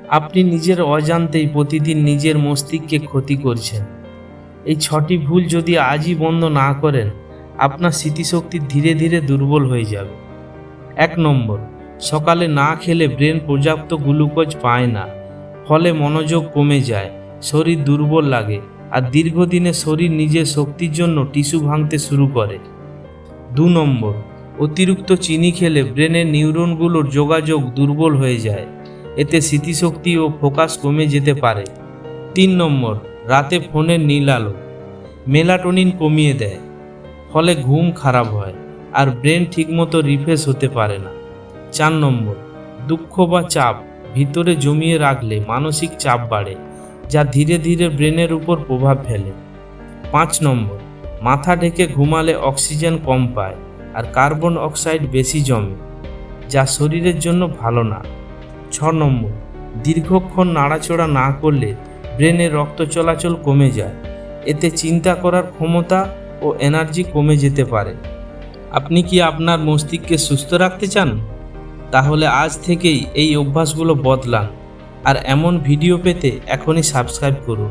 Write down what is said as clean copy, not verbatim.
আপনি নিজের অজান্তেই প্রতিদিন নিজের মস্তিষ্কে ক্ষতি করছেন। এই 6টি ভুল যদি আজই বন্ধ না করেন, আপনার স্মৃতিশক্তি ধীরে ধীরে দুর্বল হয়ে যাবে। 1 নম্বর, সকালে না খেলে ব্রেন পর্যাপ্ত গ্লুকোজ পায় না, ফলে মনোযোগ কমে যায়, শরীর দুর্বল লাগে, আর দীর্ঘদিনে শরীর নিজের শক্তির জন্য টিস্যু ভাঙতে শুরু করে। 2 নম্বর, অতিরিক্ত চিনি খেলে ব্রেনের নিউরনগুলোর যোগাযোগ দুর্বল হয়ে যায়, এতে স্মৃতিশক্তি ও ফোকাস কমে যেতে পারে। 3 নম্বর, রাতে ফোনের নীল আলো মেলাটোনিন কমিয়ে দেয়, ফলে ঘুম খারাপ হয় আর ব্রেন ঠিকমতো রিফ্রেশ হতে পারে না। 4 নম্বর, দুঃখ বা চাপ ভিতরে জমিয়ে রাখলে মানসিক চাপ বাড়ে, যা ধীরে ধীরে ব্রেনের উপর প্রভাব ফেলে। 5 নম্বর, মাথা ঢেকে ঘুমালে অক্সিজেন কম পায় আর কার্বন অক্সাইড বেশি জমে, যা শরীরের জন্য ভালো না। 6 নম্বর, দীর্ঘক্ষণ নাড়াচড়া না করলে ব্রেনে রক্ত চলাচল কমে যায়, এতে চিন্তা করার ক্ষমতা ও এনার্জি কমে যেতে পারে। আপনি কি আপনার মস্তিষ্ককে সুস্থ রাখতে চান? তাহলে আজ থেকেই এই অভ্যাসগুলো বদলান, আর এমন ভিডিও পেতে এখনই সাবস্ক্রাইব করুন।